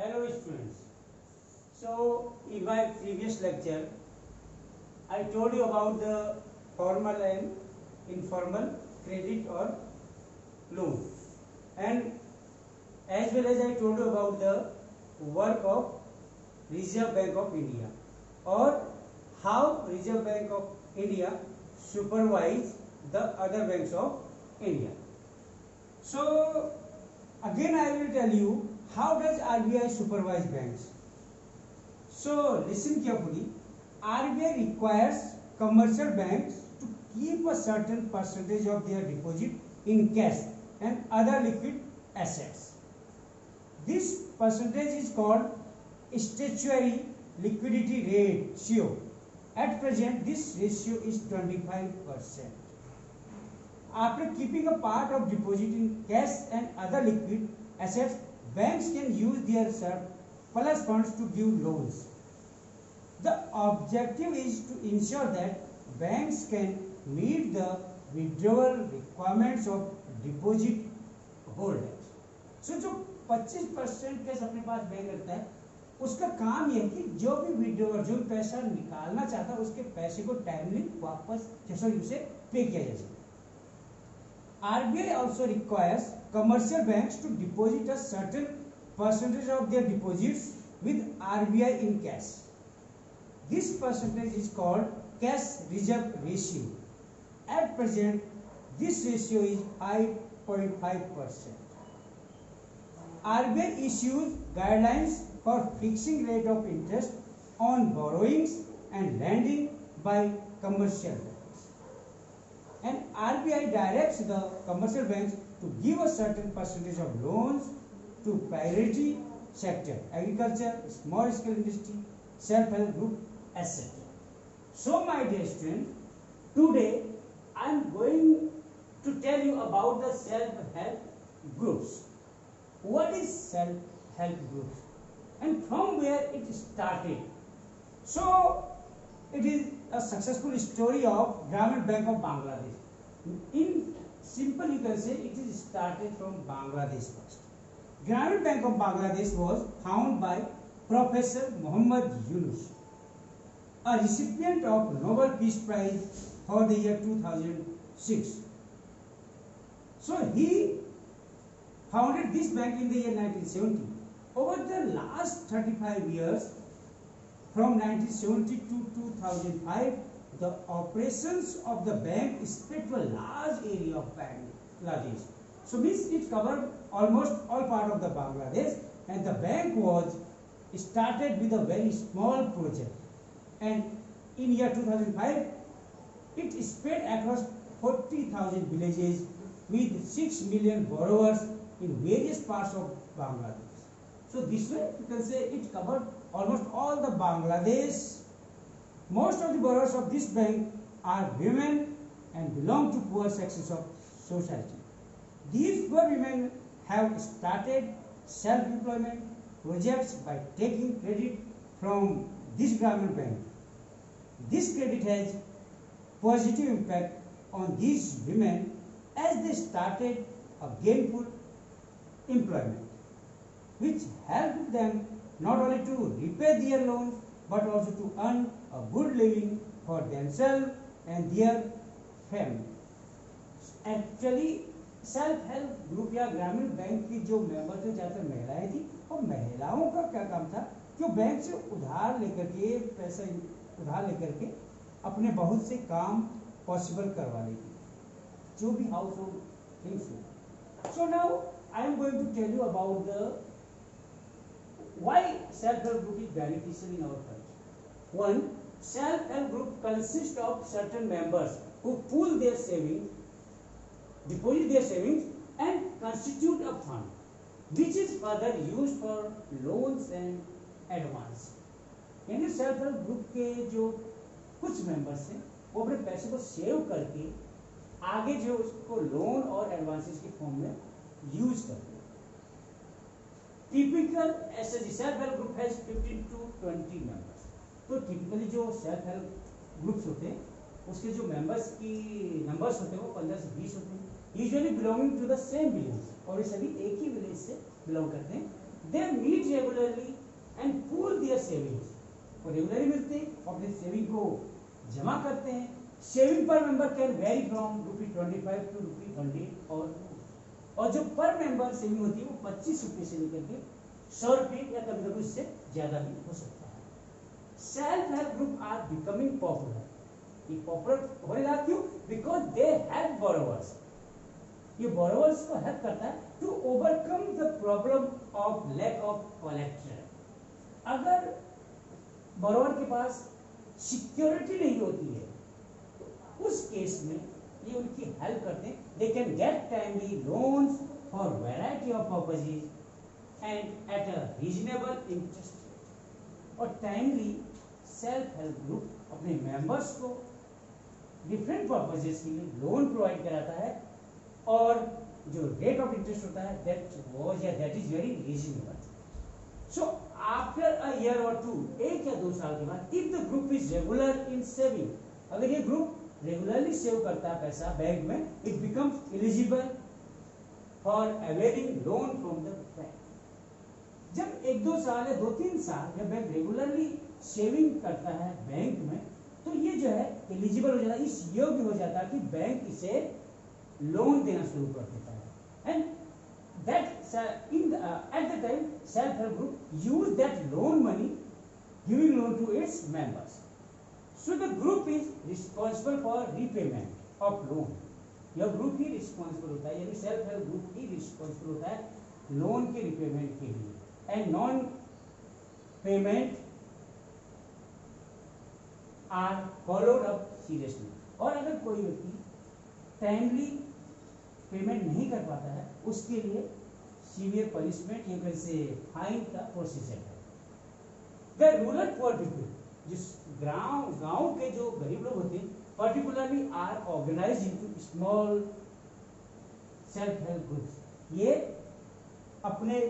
Hello students. So in my previous lecture I told you about the formal and informal credit or loan, and as well as I told you about the work of Reserve Bank of India or how Reserve Bank of India supervise the other banks of India. So again I will tell you how does RBI supervise banks. So listen carefully. RBI requires commercial banks to keep a certain percentage of their deposit in cash and other liquid assets. This percentage is called statutory liquidity ratio. At present this ratio is 25%. After keeping a part of deposit in cash and other liquid assets, banks can use their surplus funds to give loans. The objective is to ensure that banks can meet the withdrawal requirements of deposit holders. So जो 25% cash अपने पास bank रखता है, उसका काम यह है कि जो भी विड्रॉवर जो भी पैसा निकालना चाहता है उसके पैसे को टाइमली वापस उसे पे किया जा सके. RBI also requires commercial banks to deposit a certain percentage of their deposits with RBI in cash. This percentage is called cash reserve ratio. At present, this ratio is 5.5%. RBI issues guidelines for fixing rate of interest on borrowings and lending by commercial banks. And RBI directs the commercial banks to give a certain percentage of loans to priority sector, agriculture, small scale industry, self-help group, etc. So my dear students, today I am going to tell you about the self-help groups. What is self-help groups and from where it started? So it is a successful story of Grameen Bank of Bangladesh. In simple you can say it is started from Bangladesh first. Grameen Bank of Bangladesh was founded by Professor Muhammad Yunus, a recipient of Nobel Peace Prize for the year 2006. So he founded this bank in the year 1970. Over the last 35 years, from 1970 to 2005, the operations of the bank spread to a large area of Bangladesh. So means it covered almost all part of the Bangladesh, and the bank was started with a very small project. And in year 2005, it spread across 40,000 villages with 6 million borrowers in various parts of Bangladesh. So this way you can say it covered almost all the Bangladesh. Most of the borrowers of this bank are women and belong to poor sections of society. These poor women have started self-employment projects by taking credit from this Grameen Bank. This credit has positive impact on these women as they started a gainful employment, which helped them not only to repay their loans but also to earn a good living for themselves and their family. Actually self help group या ग्रामीण bank की जो member थे ज़्यादातर महिलाएं थी, और महिलाओं का क्या काम था कि बैंक से उधार लेकर के पैसा उधार लेकर के अपने बहुत से काम पॉसिबल करवा लेती, जो भी हाउस होल्ड थिंग्स हो. So now I am going to tell you about the why self-help group is beneficial in our country. One, self-help group consists of certain members who pool their savings, deposit their savings, and constitute a fund, which is further used for loans and advance. यानी self help group के जो कुछ members हैं वो अपने पैसे को save करके आगे जो उसको लोन और एडवांसेस के फॉर्म में यूज करते हैं. Typical SHG self help group has 15 to 20 members. तो टिपिकली जो सेल्फ हेल्प ग्रुप्स होते हैं उसके जो मेंबर्स की नंबर्स होते हैं वो 15 से 20 होते हैं, usually belonging to the same village, और ये सभी एक ही विलेज से बिलोंग करते हैं. They meet regularly and pool their savings. वो रेगुलरली मिलते हैं, अपने सेविंग को जमा करते हैं. सेविंग पर member can very from ₹25 to ₹100 और जो पर मेंबर सेविंग होती है वो 25 रुपये से लेकर के 100 रुपये या कभी कभी उससे ज्यादा भी हो सकता है. Self help group are becoming popular. ये पॉपुलर होएगा क्यों? Because they help borrowers. ये बोरोवर्स को हेल्प करता है to overcome the problem of lack of collateral. अगर बोरोवर के पास सिक्योरिटी नहीं होती है तो उस केस में ये उनकी हेल्प करते हैं. They can get timely loans for variety of purposes and at a reasonable interest rate. और टाइमली सेल्फ हेल्प ग्रुप अपने मेंबर्स को डिफरेंट पर्पसेस के लिए लोन प्रोवाइड कराता है और जो रेट ऑफ इंटरेस्ट होता है that is very reasonable. So after a year और टू, 1 या 2 साल के बाद, if the group is regular in saving, अगर ये ग्रुप रेगुलरली सेव करता है पैसा बैंक में, it becomes eligible for availing loan from the bank. जब 1-2 साल या 2-3 साल जब बैंक रेगुलरली सेविंग करता है बैंक में, तो ये जो है एलिजिबल हो जाता है, इस योग्य हो जाता है कि बैंक इसे लोन देना शुरू कर देता है. And that at the time self-help group use that loan money giving loan to its members. So the group is responsible for repayment of loan. यह ग्रुप ही रिस्पॉन्सिबल होता है, यानी सेल्फ हेल्प ग्रुप ही रिस्पॉन्सिबल होता है loan के repayment के लिए. And non payment are followed up seriously. और अगर कोई व्यक्ति टाइमली पेमेंट नहीं कर पाता है उसके लिए सीवियर पनिशमेंट या फिर से फाइन का प्रोसीजर है. द रूरल पुअर पीपल, जिस गांव के जो गरीब लोग होते हैं, particularly are organised into small self help groups. ये अपने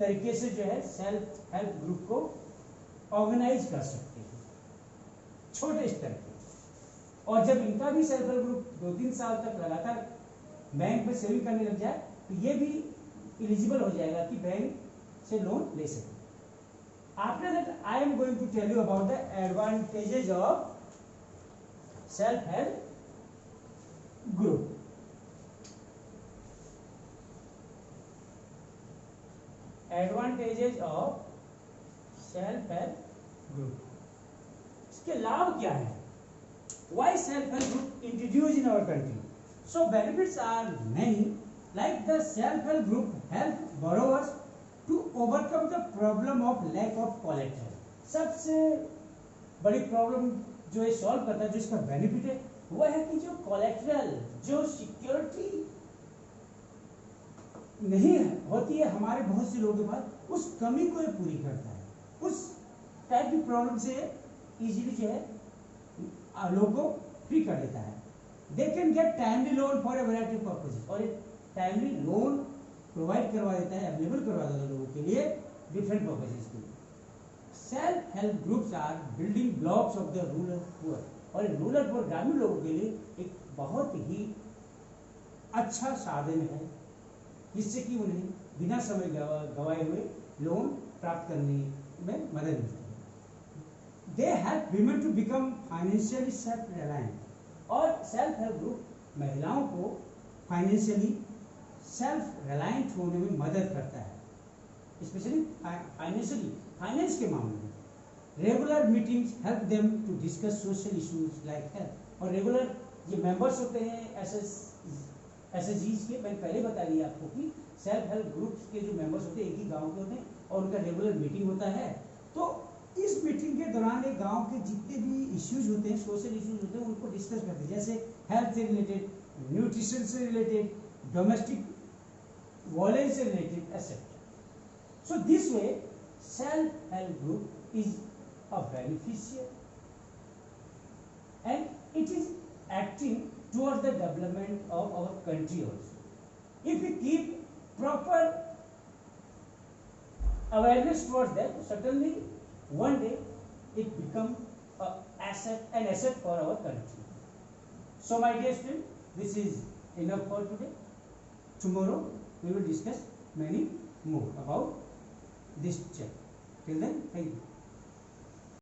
तरीके से जो है सेल्फ हेल्प ग्रुप को ऑर्गेनाइज कर सकते हैं छोटे स्तर पे. और जब इनका भी सेल्फ हेल्प ग्रुप 2-3 साल तक लगातार बैंक में सेविंग करने लग जाए तो ये भी एलिजिबल हो जाएगा कि बैंक से लोन ले सके. After that I am going to tell you about the advantages of self help group. Advantages of self help group. इसके लाभ क्या है? Why self-help group introduced in our country? So benefits are many. Like the self-help group help borrowers to overcome the problem of lack of collateral. सबसे बड़ी problem जो ये solve करता है, जो इसका बेनिफिट है, वो है कि जो कोलेट्रल, जो सिक्योरिटी नहीं होती है हमारे बहुत से लोगों के पास, उस कमी को ये पूरी करता है. उस टाइप की प्रॉब्लम से इजीली जो है लोगों को फ्री कर देता है. They can get timely loan for a variety of purposes. और टाइमली लोन प्रोवाइड करवा देता है, अवेलेबल करवा देता है लोगों के लिए डिफरेंट पर्पसेस के लिए. Self help groups are building blocks of the rural poor. और रूरल पुअर ग्रामीण लोगों के लिए एक बहुत ही अच्छा साधन है जिससे कि उन्हें बिना समय गवाए हुए लोन प्राप्त करने में मदद मिलती है. They help women to become financially self-reliant. और सेल्फ हेल्प ग्रुप महिलाओं को फाइनेंशियली सेल्फ रिलायंट होने में मदद करता है, स्पेशली फाइनेंस के मामले में. Regular meetings help them to discuss social issues like health. और रेगुलर ये मेंबर्स होते हैं एसएचजीज के. मैंने पहले बता दिया आपको कि सेल्फ हेल्प ग्रुप्स के जो मेंबर्स होते हैं एक ही गाँव के होते हैं और उनका रेगुलर मीटिंग होता है. तो इस मीटिंग के दौरान एक गांव के जितने भी इश्यूज होते हैं, सोशल इश्यूज होते हैं, उनको डिस्कस करते हैं, जैसे हेल्थ से रिलेटेड, न्यूट्रिशन से रिलेटेड, डोमेस्टिक वायलेंस से related etcetera. So this way self help group is a beneficial and it is acting towards the development of our country also. If we keep proper awareness towards that, certainly one day it become an asset for our country. So my dear student, this is enough for today. Tomorrow we will discuss many more about this check. Till then, thank you.